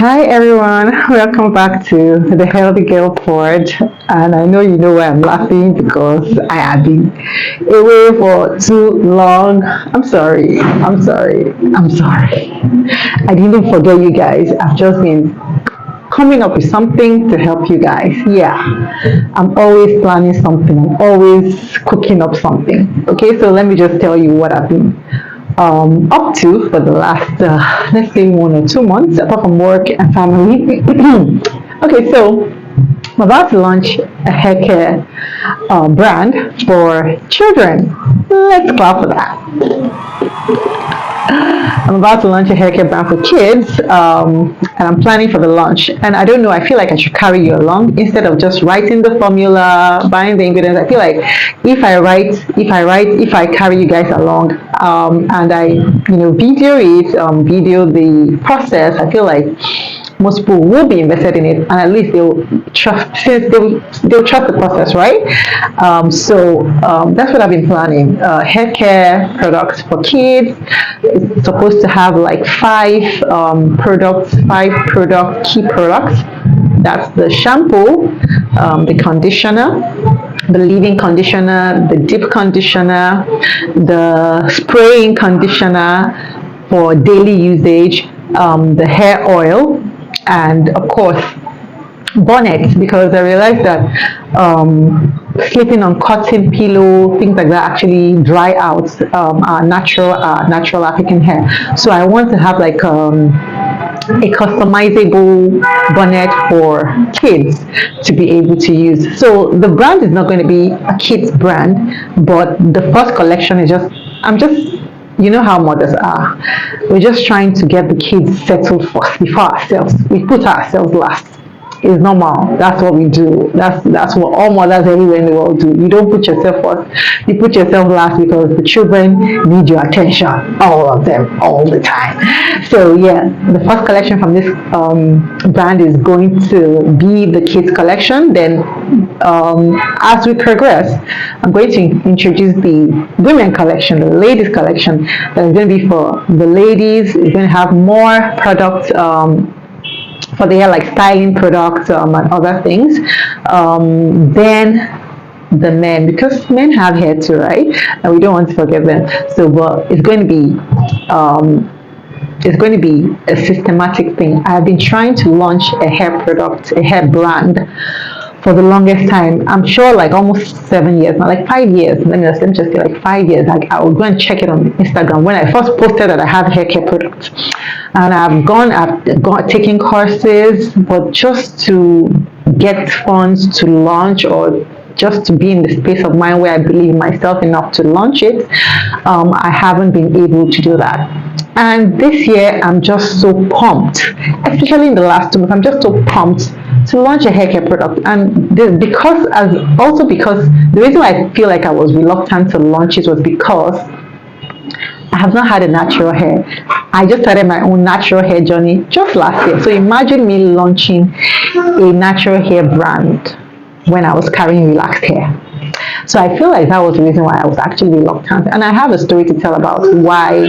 Hi everyone, welcome back to the Healthy Girl Pod. And I know you know why I'm laughing because I have been away for too long. I'm sorry. I didn't forget you guys. I've just been coming up with something to help you guys. Yeah, I'm always planning something, I'm always cooking up something. Okay, so let me just tell you what I've been up to for the last, let's say, 1 or 2 months, apart from work and family. Okay, so I'm about to launch a hair care brand for children. Let's clap for that. I'm about to launch a hair care brand for kids, and I'm planning for the launch. And I don't know, I feel like I should carry you along instead of just writing the formula, buying the ingredients. I feel like if I carry you guys along, and I, video the process, I feel like most people will be invested in it, and at least they'll trust, since they'll trust the process, right? So that's what I've been planning. Hair care products for kids. It's supposed to have like five product key products. That's the shampoo, the conditioner, the leave-in conditioner, the deep conditioner, the spraying conditioner for daily usage, the hair oil, and of course bonnets, because I realized that sleeping on cotton pillow, things like that, actually dry out our natural African hair. So I want to have like a customizable bonnet for kids to be able to use. So the brand is not going to be a kids brand, but the first collection is just, you know how mothers are. We're just trying to get the kids settled first before ourselves. We put ourselves last. It's normal. That's what we do. That's what all mothers everywhere in the world do. You don't put yourself first. You put yourself last because the children need your attention, all of them, all the time. So yeah, the first collection from this brand is going to be the kids collection. Then as we progress, I'm going to introduce the women collection, the ladies collection. That is going to be for the ladies. It's going to have more products for the hair, like styling products and other things. Then the men, because men have hair too, right? And we don't want to forget them. So, but it's going to be a systematic thing. I've been trying to launch a hair product, a hair brand, for the longest time. I'm sure like almost 7 years now, like 5 years. Let me just say like 5 years. Like I will go and check it on Instagram when I first posted that I have hair care products, and I've gone taking courses, but just to get funds to launch, or just to be in the space of mind where I believe in myself enough to launch it, I haven't been able to do that. And this year, I'm just so pumped, especially in the last 2 months. I'm just so pumped to launch a hair care product. And because the reason why I feel like I was reluctant to launch it was because I have not had a natural hair. I just started my own natural hair journey just last year. So imagine me launching a natural hair brand when I was carrying relaxed hair. So I feel like that was the reason why I was actually reluctant. And I have a story to tell about why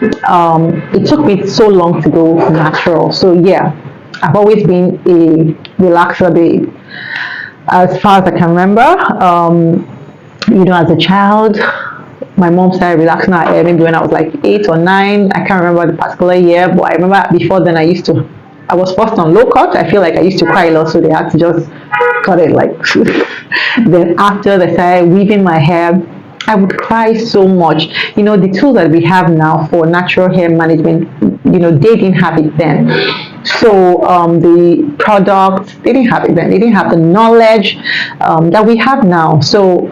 it took me so long to go natural. So yeah, I've always been a relaxer babe as far as I can remember. As a child, my mom started relaxing her hair maybe when I was like 8 or 9. I can't remember the particular year, but I remember before then I was first on low cut. I feel like I used to cry a lot, so they had to just cut it like. Then after they started weaving my hair, I would cry so much. The tools that we have now for natural hair management, they didn't have it then. So the products, they didn't have it then. They didn't have the knowledge that we have now. So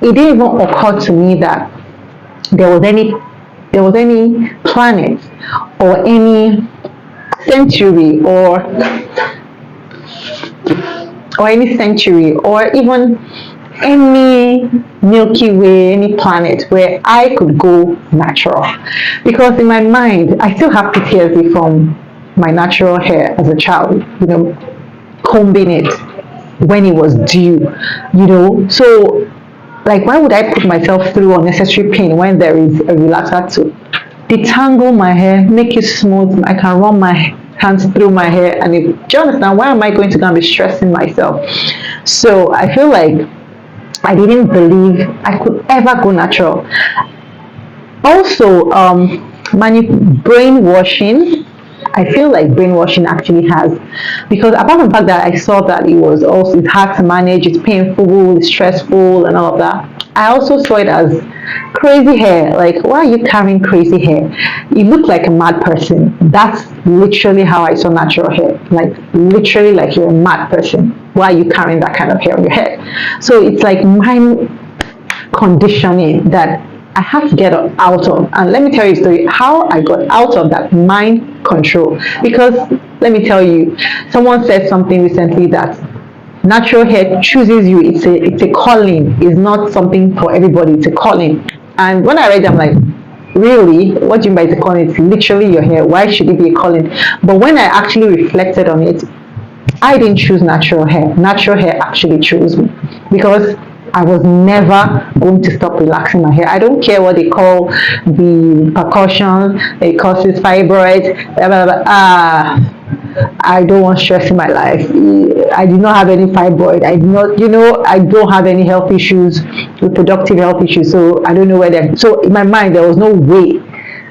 it didn't even occur to me that there was any planet or any century or even any Milky Way, any planet where I could go natural. Because in my mind, I still have PTSD from my natural hair as a child, combing it when it was due, So, like, why would I put myself through unnecessary pain when there is a relaxer to detangle my hair, make it smooth? I can run my hands through my hair. And if, do you understand, why am I going to go and be stressing myself? So I feel like I didn't believe I could ever go natural. Also, brainwashing. I feel like brainwashing actually has, because apart from the fact that I saw that it's hard to manage, it's painful, it's stressful, and all of that. I also saw it as crazy hair. Like, why are you carrying crazy hair? You look like a mad person. That's literally how I saw natural hair. Like, literally, like you're a mad person. Why are you carrying that kind of hair on your head? So it's like mind conditioning that I have to get out of. And let me tell you a story how I got out of that mind control. Because let me tell you, someone said something recently that natural hair chooses you. It's a calling. It's not something for everybody. It's a calling. And when I read it, I'm like, really? What do you mean by it's a calling? It's literally your hair. Why should it be a calling? But when I actually reflected on it, I didn't choose natural hair. Natural hair actually chose me, because I was never going to stop relaxing my hair. I don't care what they call the repercussions. It causes fibroids. Blah, blah, blah. I don't want stress in my life. I do not have any fibroid. I do not, I don't have any health issues, reproductive health issues. So I don't know where they're. So in my mind, there was no way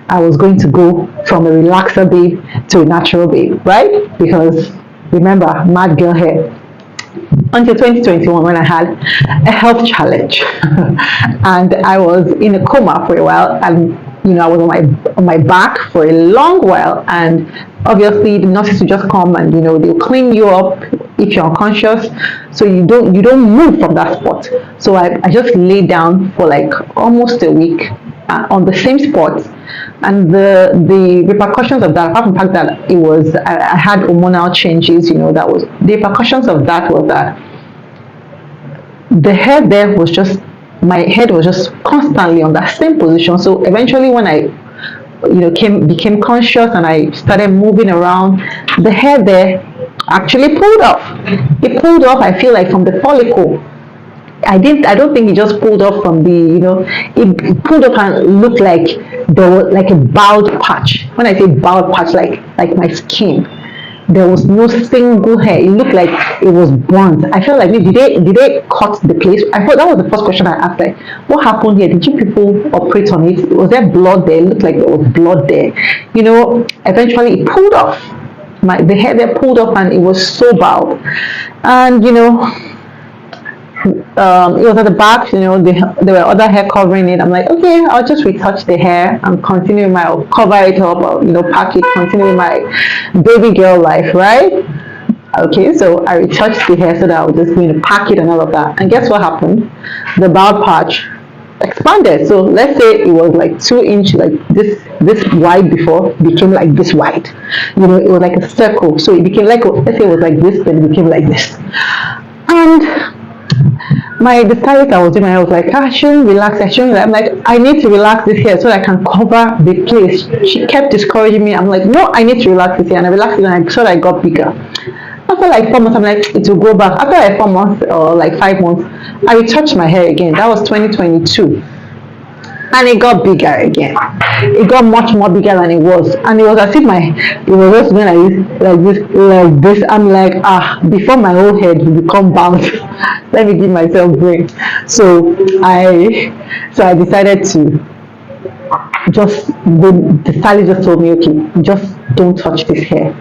I was going to go from a relaxer babe to a natural babe, right? Because remember, mad girl hair. Until 2021, when I had a health challenge and I was in a coma for a while, and I was on my back for a long while, and obviously the nurses will just come and they'll clean you up if you're unconscious, so you don't move from that spot. So I just lay down for like almost a week on the same spot. And the repercussions of that, apart from the fact that I had hormonal changes, that was the repercussions of that, was that the hair there was just, my head was just constantly on that same position. So eventually when I became conscious and I started moving around, the hair there actually pulled off. It pulled off, I feel like, from the follicle. I don't think it just pulled off from it pulled up and looked like there was like a bald patch. When I say bald patch, like my skin, there was no single hair. It looked like it was burnt. I felt like, did they cut the place? I thought that was the first question I asked, like, what happened here? Did you people operate on it? Was there blood there? It looked like there was blood there. Eventually it pulled off. The hair there pulled off, and it was so bald. And it was at the back, there were other hair covering it. I'm like, okay, I'll just retouch the hair and continue I'll cover it up, or pack it, continue my baby girl life, right? Okay, so I retouched the hair so that I was just going to pack it and all of that. And guess what happened? The bald patch expanded. So let's say it was like 2 inch, like this wide before, became like this wide. It was like a circle. So it became like, let's say it was like this, then it became like this. And the stylist I was doing, I was like, I shouldn't relax. I'm like, I need to relax this hair so that I can cover the place. She kept discouraging me. I'm like, no, I need to relax this hair. And I relaxed it, and I saw that I got bigger. After like 4 months, I'm like, it will go back. After like 4 months or like 5 months, I retouched my hair again. That was 2022. And it got bigger again. It got much more bigger than it was. And it was as if it was just going like this. I'm like, before my whole head will become bald, let me give myself break. So I decided to the stylist just told me, okay, just don't touch this hair.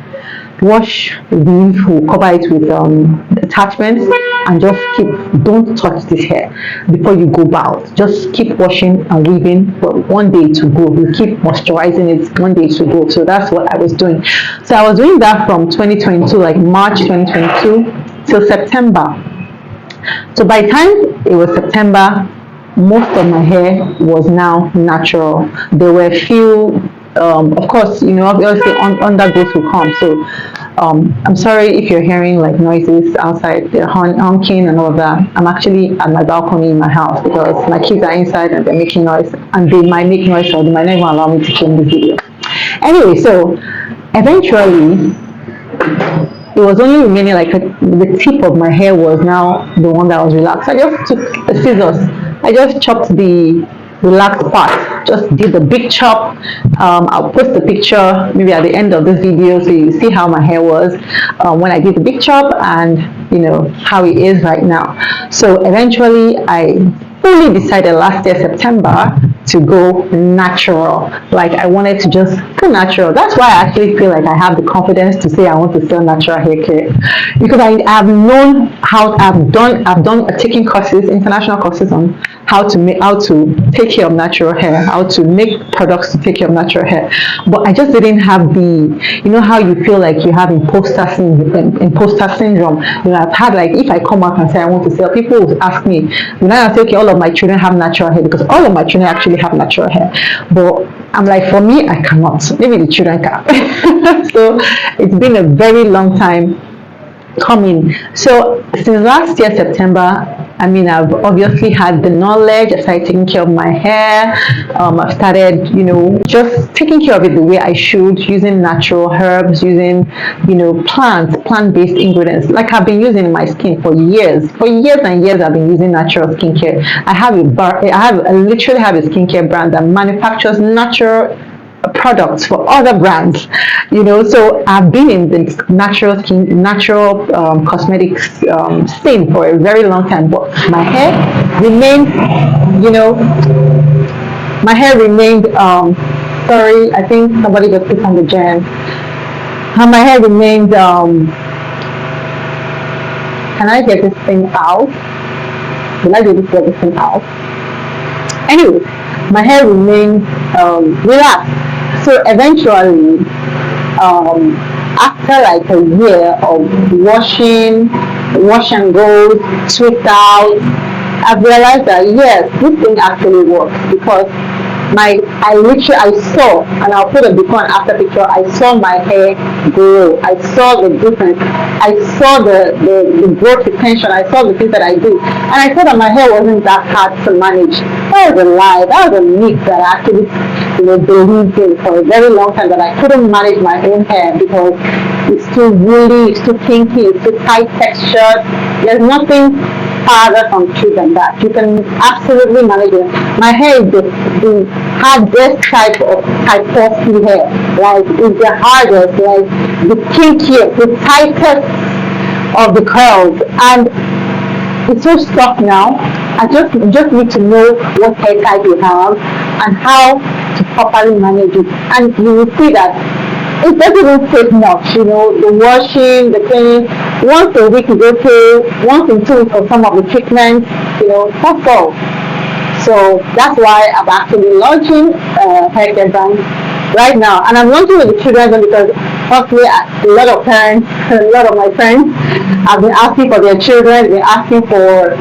Wash, weave, we'll cover it with attachments, and just don't touch this hair before you go bald. Just keep washing and weaving for 1 day to go. You keep moisturizing it 1 day to go. So that's what I was doing. So I was doing that from 2022, like March 2022 till September. So by the time it was September, most of my hair was now natural. There were a few, of course, obviously undergrowth will come. So I'm sorry if you're hearing like noises outside, they're honking and all of that. I'm actually at my balcony in my house because my kids are inside and they're making noise, and they might make noise, or they might not even allow me to film this video. Anyway, so eventually it was only remaining like the tip of my hair was now the one that was relaxed. I just took the scissors, I just chopped the relaxed part just did the big chop. I'll post the picture maybe at the end of this video so you see how my hair was when I did the big chop, and how it is right now. So eventually I fully decided last year September to go natural. Like, I wanted to just go natural. That's why I actually feel like I have the confidence to say I want to sell natural hair care, because I've known how I've taken courses, international courses on how to take care of natural hair, how to make products to take care of natural hair. But I just didn't have the, how you feel like you have imposter syndrome. I've had, like, if I come out and say I want to sell, people will ask me, I say, okay, all of my children have natural hair, because all of my children actually have natural hair. But I'm like, for me, I cannot. Maybe the children can. So it's been a very long time coming. So since last year September, I've obviously had the knowledge. I started taking care of my hair. I've started, just taking care of it the way I should, using natural herbs, using, plant-based ingredients, like I've been using in my skin for years. For years and years, I've been using natural skincare. I literally have a skincare brand that manufactures natural products for other brands, so I've been in the natural cosmetics scene for a very long time. But my hair remained, sorry, I think somebody got put on the jam. My hair remained, can I get this thing out? Will I be able to get this thing out? Anyway, my hair remained relaxed. So eventually, after like a year of wash and go, tweak out, I've realized that yes, this thing actually works, because I saw, and I'll put a before and after picture, I saw my hair grow. I saw the difference. I saw the growth retention. I saw the things that I do. And I saw that my hair wasn't that hard to manage. That was a lie. That was a myth that I actually believed in for a very long time, that I couldn't manage my own hair because it's too woolly, it's too kinky, it's too tight textured. There's nothing farther from true than that. You can absolutely manage it. My hair is the hardest type of hypophy hair. Like, it's the hardest, like the kinkiest, the tightest of the curls. And it's so soft now. I just need to know what hair type you have and how to properly manage it. And you will see that it doesn't even take much, the washing, the cleaning. Once a week is okay, once in 2 weeks for some of the treatments, that's all. So that's why I'm actually launching hair care brand right now. And I'm launching with the children because firstly, a lot of parents, a lot of my friends have been asking for their children, been asking for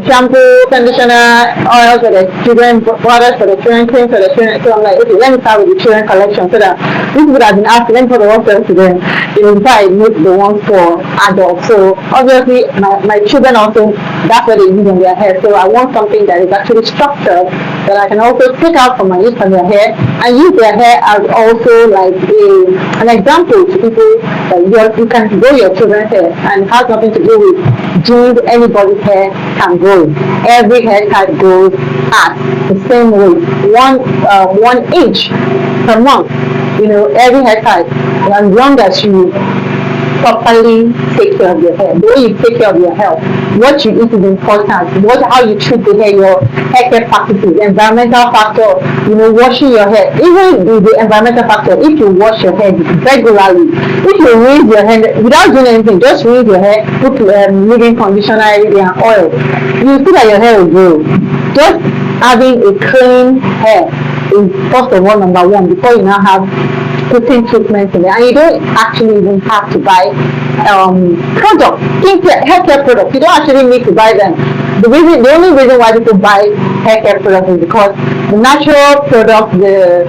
shampoo, conditioner, oils for the children, products for the children, creams for the children. So I'm like, okay, let me start with the children collection, so that these people have been asking, let me put the ones for children, before I make the ones for adults. So obviously, my children also, that's what they use on their hair. So I want something that is actually structured, that I can also take out from my use on their hair and use their hair as also like an example to people that you can grow your children's hair, and it has nothing to do with jeans. Anybody's hair can grow. Every hair type grows at the same rate, 1 inch per month. Every hair type, as long as you properly take care of your hair. The way you take care of your health, what you eat is important. How you treat the hair, your hair care practices, environmental factor, washing your hair. Even the environmental factor, if you wash your hair regularly, if you rinse your hair without doing anything, just rinse your hair, put leave-in conditioner every day and oil, you see that your hair will grow. Just having a clean hair is first of all number one, before you now have putting treatments in it. And you don't actually even have to buy products, hair care products. You don't actually need to buy them. The only reason why people buy hair care products is because the natural products, the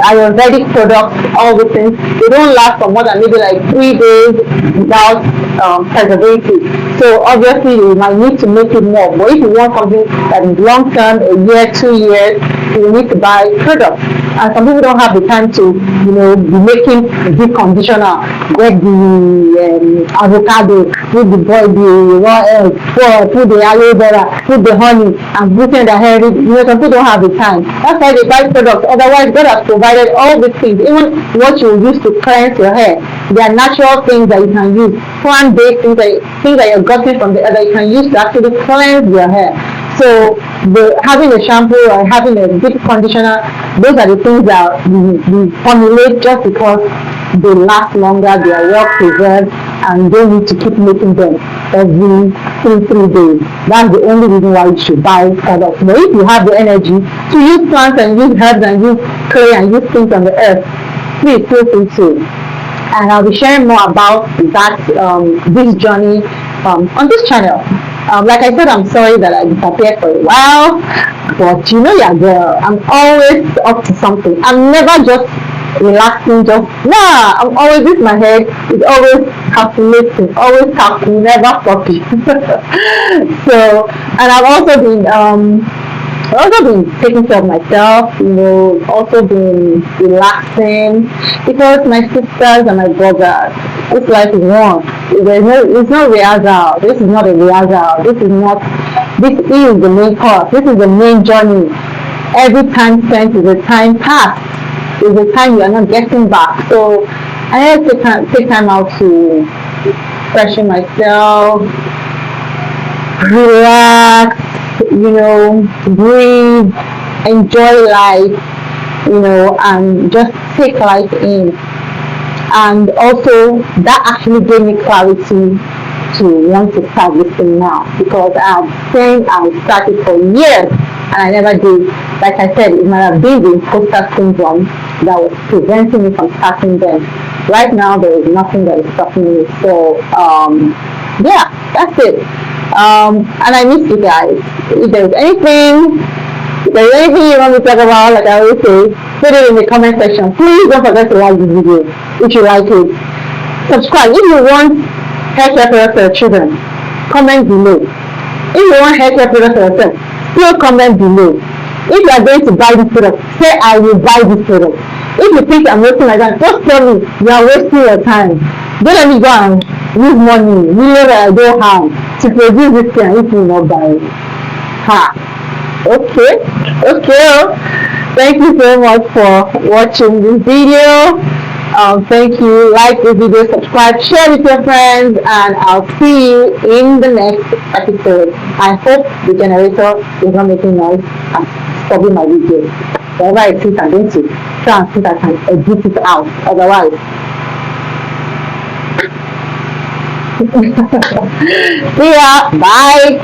Ayurvedic products, all the things, they don't last for more than maybe like 3 days without preservative. So obviously you might need to make it more. But if you want something that is long term, a year, 2 years, you need to buy products. And some people don't have the time to, be making deep conditioner, get the avocado, put the raw egg, put the aloe vera, put the honey, and put in the hair. Some people don't have the time. That's why they buy products. Otherwise, God has provided all these things. Even what you use to cleanse your hair, they are natural things that you can use. Plant-based things that you're getting from the other, you can use to actually cleanse your hair. So having a shampoo or having a deep conditioner, those are the things that we formulate just because they last longer, they are well preserved, and don't need to keep making them every 3 days. That's the only reason why you should buy products. But if you have the energy to use plants and use herbs and use clay and use things on the earth, please feel free to. And I'll be sharing more about that this journey on this channel. Like I said, I'm sorry that I disappeared for a while, but you know, yeah, girl, I'm always up to something. I'm never just relaxing, just nah. I'm always with my head. It's always calculating, always calculating, never stopping. So, and I've also been taking care of myself, also been relaxing because my sisters and my brothers, this life is one. It's not rehearsal. This is not a rehearsal. This is the main course. This is the main journey. Every time spent is a time past. Is a time you are not getting back. So I had to take time out to freshen myself, relax, breathe, enjoy life, and just take life in. And also, that actually gave me clarity to want to start this thing now because I had saying I would start it for years and I never did. Like I said, it might have been the imposter syndrome that was preventing me from starting then. Right now, there is nothing that is stopping me. So, yeah, that's it. And I miss you guys. If there's anything you want me to talk about, like I always say, put it in the comment section. Please don't forget to like this video if you like it. Subscribe. If you want hair care products for your children, comment below. If you want hair care products for yourself, still comment below. If you are going to buy this product, say I will buy this product. If you think I'm wasting my time, just tell me you are wasting your time. Don't let me go and use money, millions that I don't have to produce this thing if you not buy it. Okay. Thank you so much for watching this video. Thank you. Like this video, subscribe, share with your friends, and I'll see you in the next episode. I hope the generator is not making noise and stopping my video. Wherever I sit, I'm going to try and see if I can edit it out. Otherwise, see ya. Bye.